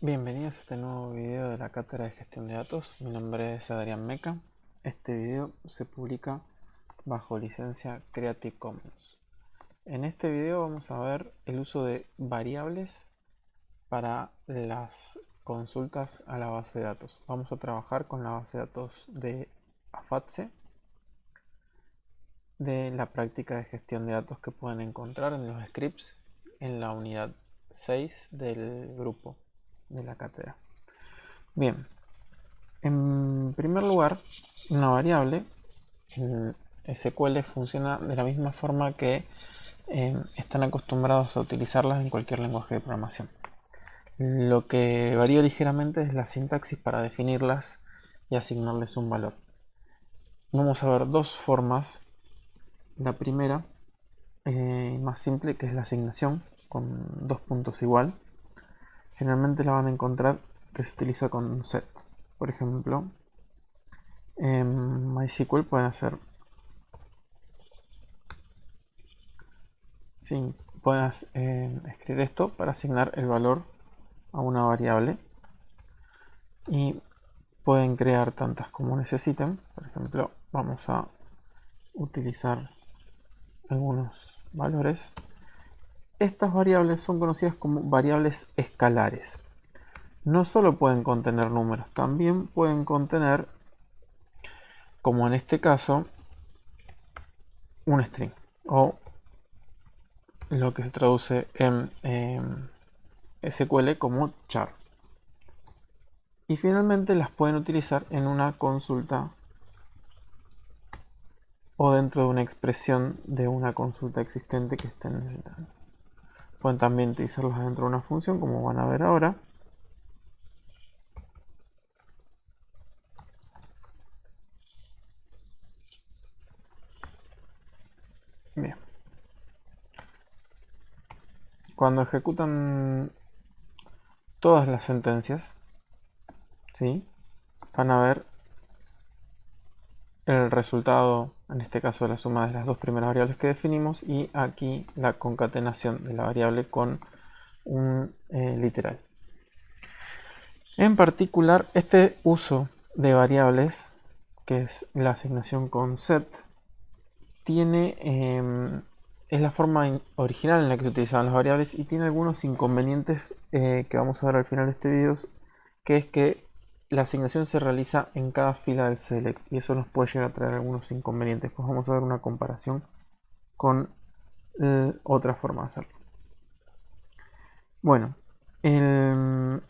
Bienvenidos a este nuevo video de la cátedra de gestión de datos. Mi nombre es Adrián Meca. Este video se publica bajo licencia Creative Commons. En este video vamos a ver el uso de variables para las consultas a la base de datos. Vamos a trabajar con la base de datos de AFATSE, de la práctica de gestión de datos que pueden encontrar en los scripts en la unidad 6 del grupo de la cátedra. Bien, en primer lugar, una variable en SQL funciona de la misma forma que están acostumbrados a utilizarlas en cualquier lenguaje de programación. Lo que varía ligeramente es la sintaxis para definirlas y asignarles un valor. Vamos a ver dos formas. La primera, más simple, que es la asignación con dos puntos igual. Generalmente la van a encontrar que se utiliza con set. Por ejemplo, en MySQL pueden hacer pueden escribir esto para asignar el valor a una variable y pueden crear tantas como necesiten. Por ejemplo, vamos a utilizar algunos valores. Estas variables son conocidas como variables escalares. No solo pueden contener números, también pueden contener, como en este caso, un string o lo que se traduce en SQL como char. Y finalmente las pueden utilizar en una consulta o dentro de una expresión de una consulta existente que estén necesitando. Pueden también utilizarlas dentro de una función, como van a ver ahora. Bien. Cuando ejecutan todas las sentencias, ¿sí?, van a ver el resultado, en este caso la suma de las dos primeras variables que definimos, y aquí la concatenación de la variable con un literal. En particular, este uso de variables, que es la asignación con set, es la forma original en la que se utilizaban las variables y tiene algunos inconvenientes que vamos a ver al final de este video, que es que la asignación se realiza en cada fila del select y eso nos puede llegar a traer algunos inconvenientes. Pues vamos a ver una comparación con otra forma de hacerlo. Bueno, el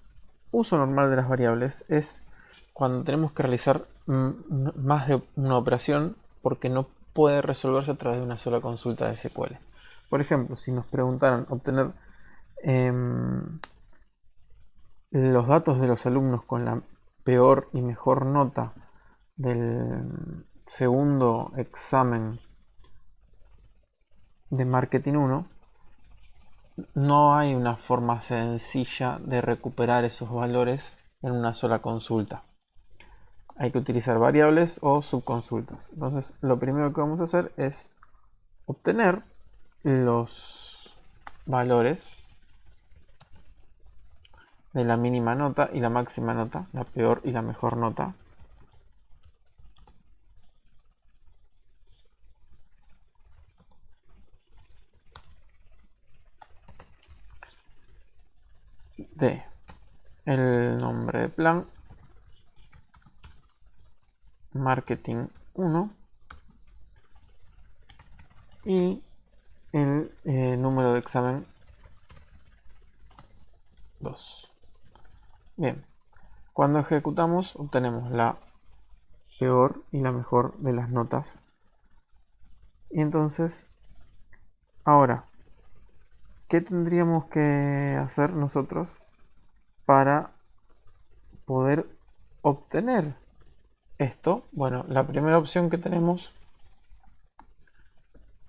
uso normal de las variables es cuando tenemos que realizar más de una operación porque no puede resolverse a través de una sola consulta de SQL. Por ejemplo, si nos preguntaran obtener los datos de los alumnos con la peor y mejor nota del segundo examen de Marketing 1, no hay una forma sencilla de recuperar esos valores en una sola consulta. Hay que utilizar variables o subconsultas. Entonces, lo primero que vamos a hacer es obtener los valores de la mínima nota y la máxima nota, la peor y la mejor nota. De el nombre de plan, Marketing 1, y el número de examen 2. Bien, cuando ejecutamos obtenemos la peor y la mejor de las notas. Y entonces, ahora, ¿qué tendríamos que hacer nosotros para poder obtener esto? Bueno, la primera opción que tenemos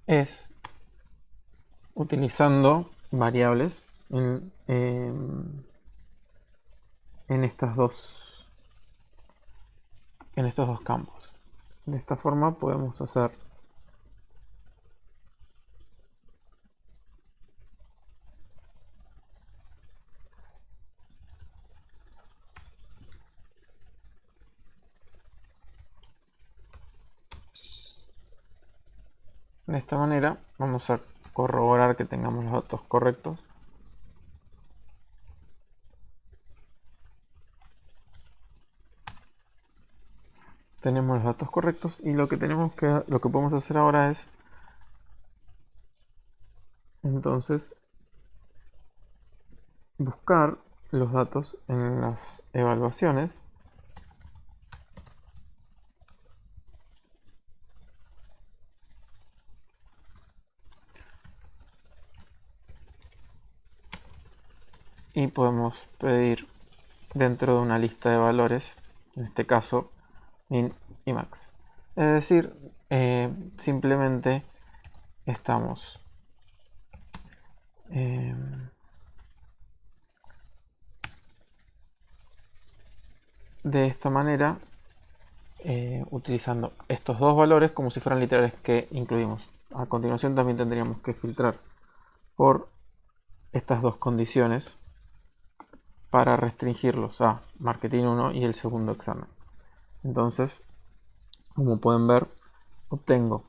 es utilizando variables en estos dos campos. De esta forma podemos hacer De esta manera vamos a corroborar que tengamos los datos correctos. Tenemos los datos correctos y lo que podemos hacer ahora es entonces buscar los datos en las evaluaciones y podemos pedir dentro de una lista de valores, en este caso min y max. Es decir, simplemente estamos de esta manera utilizando estos dos valores como si fueran literales que incluimos. A continuación también tendríamos que filtrar por estas dos condiciones para restringirlos a Marketing 1 y el segundo examen. Entonces, como pueden ver, obtengo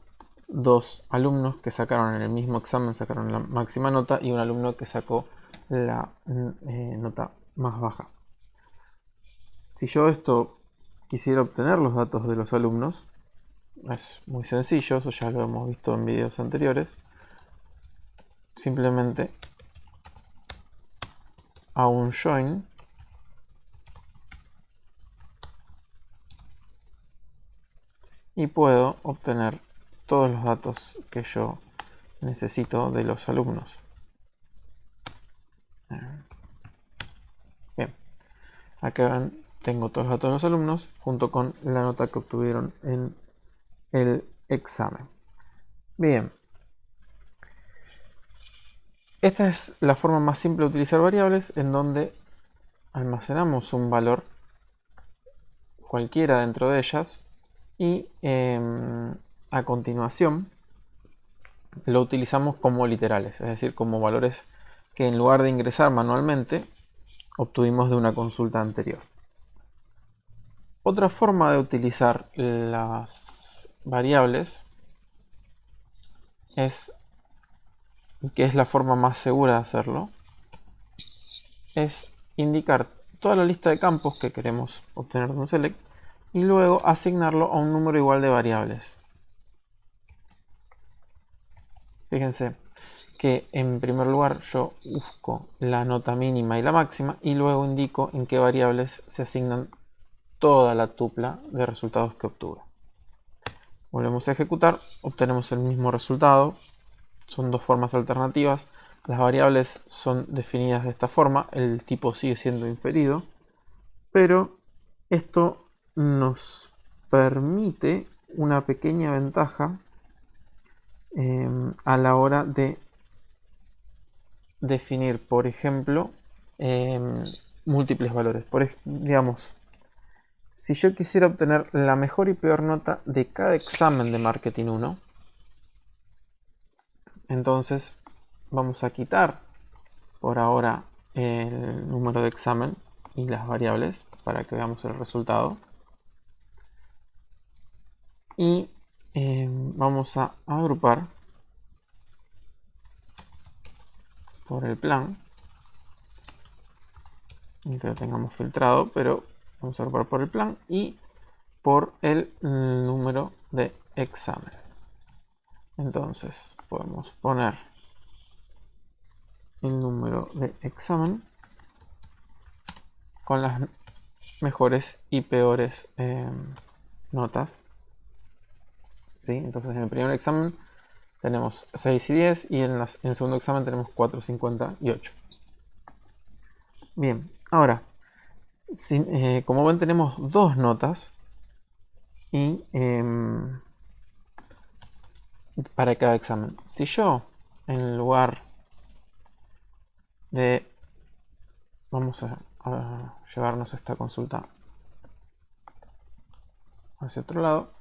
dos alumnos que sacaron en el mismo examen, sacaron la máxima nota, y un alumno que sacó la nota más baja. Si yo quisiera obtener los datos de los alumnos, es muy sencillo, eso ya lo hemos visto en videos anteriores. Simplemente hago un join y puedo obtener todos los datos que yo necesito de los alumnos. Bien, acá tengo todos los datos de los alumnos junto con la nota que obtuvieron en el examen. Bien, esta es la forma más simple de utilizar variables, en donde almacenamos un valor cualquiera dentro de ellas y a continuación lo utilizamos como literales, es decir, como valores que en lugar de ingresar manualmente obtuvimos de una consulta anterior. Otra forma de utilizar las variables que es la forma más segura de hacerlo, es indicar toda la lista de campos que queremos obtener de un select y luego asignarlo a un número igual de variables. Fíjense que en primer lugar yo busco la nota mínima y la máxima y luego indico en qué variables se asignan toda la tupla de resultados que obtuve. Volvemos a ejecutar, obtenemos el mismo resultado. Son dos formas alternativas. Las variables son definidas de esta forma, el tipo sigue siendo inferido, pero esto nos permite una pequeña ventaja a la hora de definir, por ejemplo, múltiples valores. Digamos, si yo quisiera obtener la mejor y peor nota de cada examen de Marketing 1, entonces vamos a quitar por ahora el número de examen y las variables para que veamos el resultado. Y vamos a agrupar por el plan. Y que lo tengamos filtrado, pero vamos a agrupar por el plan y por el número de examen. Entonces podemos poner el número de examen con las mejores y peores notas. ¿Sí? Entonces en el primer examen tenemos 6 y 10 y en el segundo examen tenemos 4, 50 y 8. Bien, ahora, como ven tenemos dos notas y para cada examen. Si yo en lugar de vamos a llevarnos esta consulta hacia otro lado,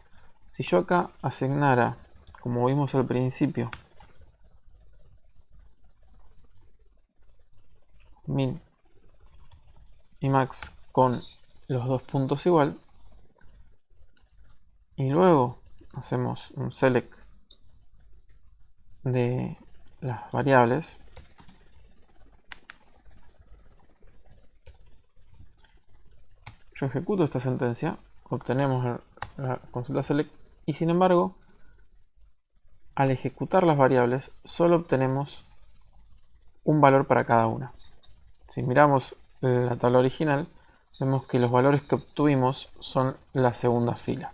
si yo acá asignara, como vimos al principio, min y max con los dos puntos igual y luego hacemos un select de las variables, yo ejecuto esta sentencia, obtenemos la consulta select y sin embargo, al ejecutar las variables, solo obtenemos un valor para cada una. Si miramos la tabla original, vemos que los valores que obtuvimos son la segunda fila.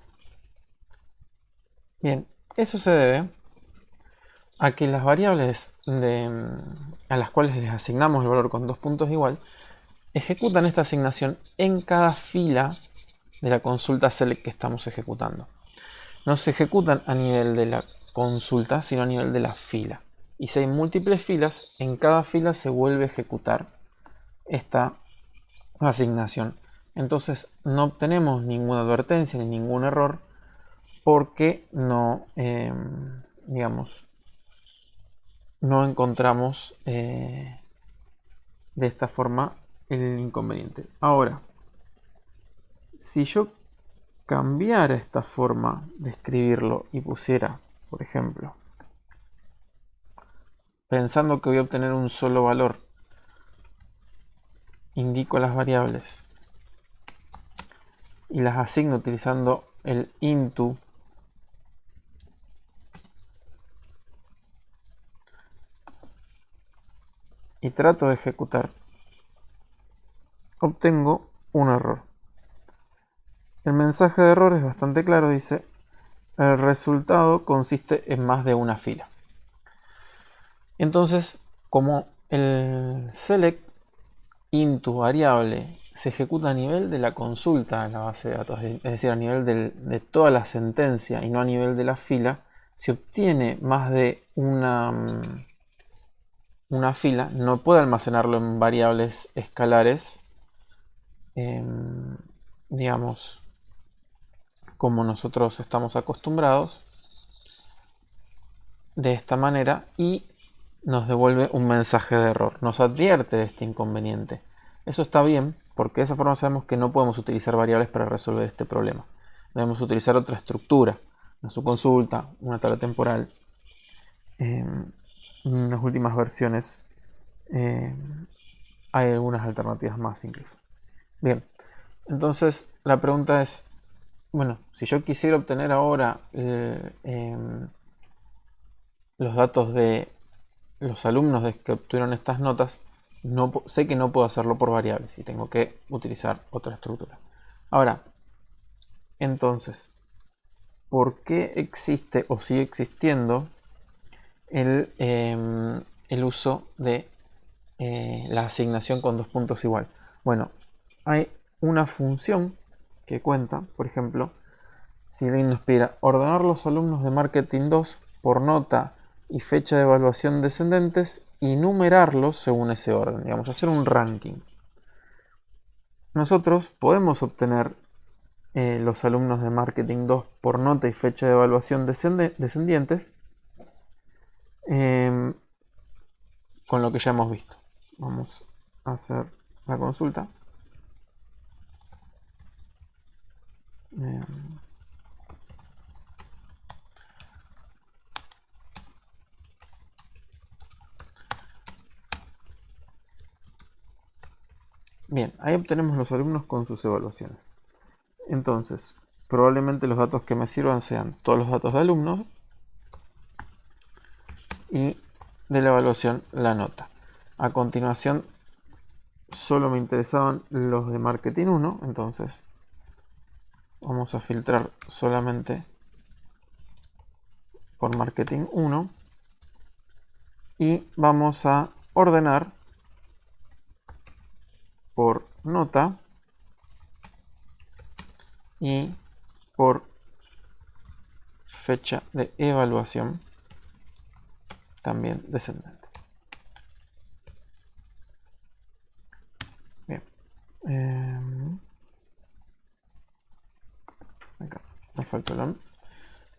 Bien, eso se debe a que las variables a las cuales les asignamos el valor con 2 puntos igual, ejecutan esta asignación en cada fila de la consulta select que estamos ejecutando. No se ejecutan a nivel de la consulta, sino a nivel de la fila. Y si hay múltiples filas, en cada fila se vuelve a ejecutar esta asignación. Entonces no obtenemos ninguna advertencia ni ningún error porque no, digamos, no encontramos de esta forma el inconveniente. Ahora, si yo cambiara esta forma de escribirlo y pusiera, por ejemplo, pensando que voy a obtener un solo valor, indico las variables y las asigno utilizando el into y trato de ejecutar, obtengo un error. El mensaje de error es bastante claro, dice: el resultado consiste en más de una fila. Entonces, como el select into variable se ejecuta a nivel de la consulta en la base de datos, es decir, a nivel de toda la sentencia y no a nivel de la fila, si obtiene más de una fila, no puede almacenarlo en variables escalares, digamos, como nosotros estamos acostumbrados, de esta manera, y nos devuelve un mensaje de error, nos advierte de este inconveniente. Eso está bien, porque de esa forma sabemos que no podemos utilizar variables para resolver este problema. Debemos utilizar otra estructura, una subconsulta, una tabla temporal. En las últimas versiones hay algunas alternativas más incluso. Bien, entonces la pregunta es, bueno, si yo quisiera obtener ahora los datos de los alumnos que obtuvieron estas notas, sé que no puedo hacerlo por variables y tengo que utilizar otra estructura. Ahora, entonces, ¿por qué existe o sigue existiendo el uso de la asignación con 2 puntos igual? Bueno, hay una función que cuenta, por ejemplo, si alguien nos pide ordenar los alumnos de Marketing 2 por nota y fecha de evaluación descendentes y numerarlos según ese orden, digamos, hacer un ranking. Nosotros podemos obtener los alumnos de Marketing 2 por nota y fecha de evaluación descendientes con lo que ya hemos visto. Vamos a hacer la consulta. Bien, ahí obtenemos los alumnos con sus evaluaciones. Entonces, probablemente los datos que me sirvan sean todos los datos de alumnos y de la evaluación la nota. A continuación, solo me interesaban los de Marketing 1, entonces vamos a filtrar solamente por Marketing 1 y vamos a ordenar por nota y por fecha de evaluación también descendente. Bien. Acá nos falta el.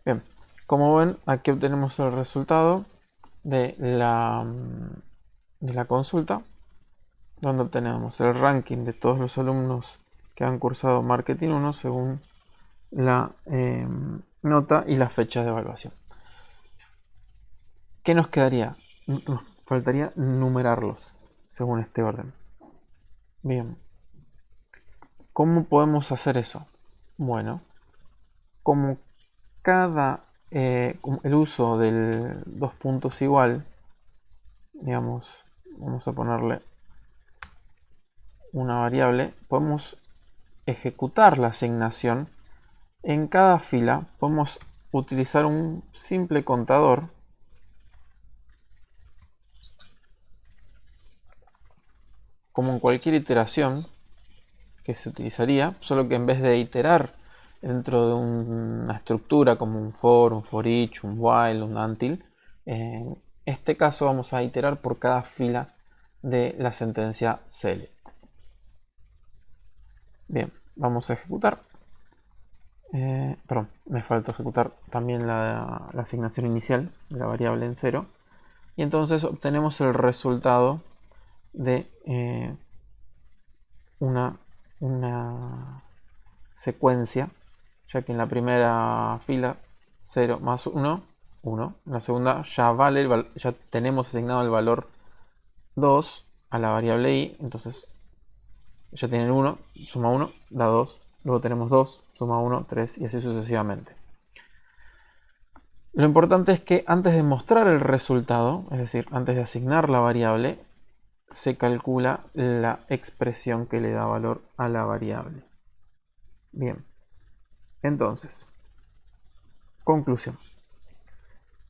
Bien. Como ven, aquí obtenemos el resultado de la consulta, donde obtenemos el ranking de todos los alumnos que han cursado Marketing 1 según la nota y la fecha de evaluación. ¿Qué nos quedaría? Nos faltaría numerarlos según este orden. Bien. ¿Cómo podemos hacer eso? Bueno, como como el uso del dos puntos igual, digamos, vamos a ponerle una variable, podemos ejecutar la asignación. En cada fila podemos utilizar un simple contador como en cualquier iteración que se utilizaría, solo que en vez de iterar dentro de una estructura como un for each, un while, un until, en este caso vamos a iterar por cada fila de la sentencia select. Bien, vamos a ejecutar. Perdón, me falta ejecutar también la asignación inicial de la variable en 0. Y entonces obtenemos el resultado de una secuencia, ya que en la primera fila 0 más 1, 1. En la segunda ya vale, ya tenemos asignado el valor 2 a la variable i, entonces ya tienen 1, suma 1, da 2, luego tenemos 2, suma 1, 3 y así sucesivamente. Lo importante es que antes de mostrar el resultado, es decir, antes de asignar la variable, se calcula la expresión que le da valor a la variable. Bien, entonces, conclusión.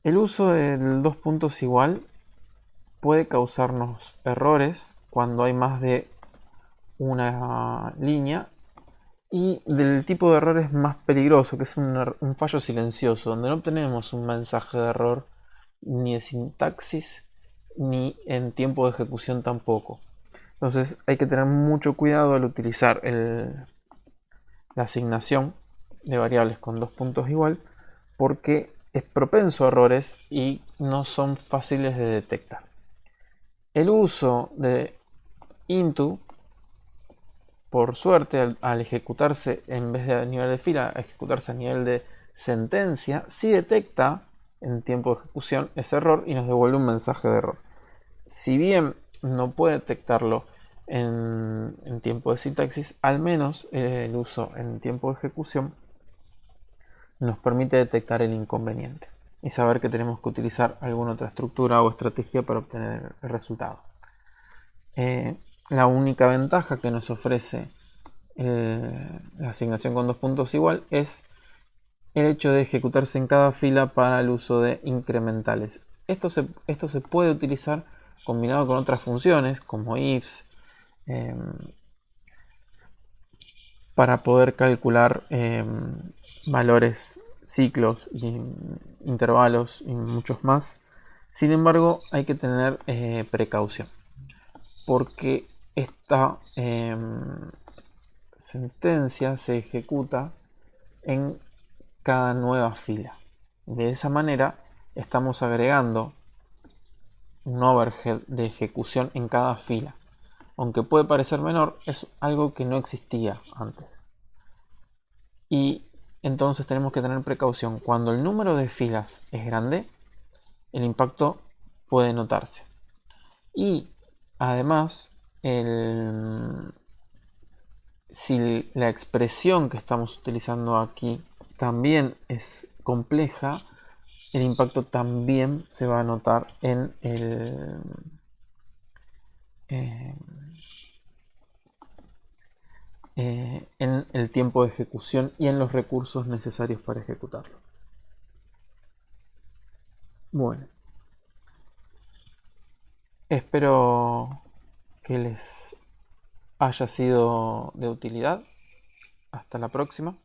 El uso del dos puntos igual puede causarnos errores cuando hay más de una línea, y del tipo de errores más peligroso, que es un fallo silencioso, donde no obtenemos un mensaje de error ni de sintaxis ni en tiempo de ejecución tampoco. Entonces hay que tener mucho cuidado al utilizar la asignación de variables con dos puntos igual, porque es propenso a errores y no son fáciles de detectar. El uso de into, por suerte, al ejecutarse en vez de a nivel de fila, a ejecutarse a nivel de sentencia, sí detecta en tiempo de ejecución ese error y nos devuelve un mensaje de error. Si bien no puede detectarlo en tiempo de sintaxis, al menos el uso en tiempo de ejecución nos permite detectar el inconveniente y saber que tenemos que utilizar alguna otra estructura o estrategia para obtener el resultado. La única ventaja que nos ofrece la asignación con dos puntos igual es el hecho de ejecutarse en cada fila para el uso de incrementales. Esto se puede utilizar combinado con otras funciones como ifs, para poder calcular valores, ciclos, intervalos y muchos más. Sin embargo, hay que tener precaución, porque esta sentencia se ejecuta en cada nueva fila. De esa manera estamos agregando un overhead de ejecución en cada fila. Aunque puede parecer menor, es algo que no existía antes. Y entonces tenemos que tener precaución. Cuando el número de filas es grande, el impacto puede notarse. Y además, si la expresión que estamos utilizando aquí también es compleja, el impacto también se va a notar en el tiempo de ejecución y en los recursos necesarios para ejecutarlo. Bueno, espero que les haya sido de utilidad. Hasta la próxima.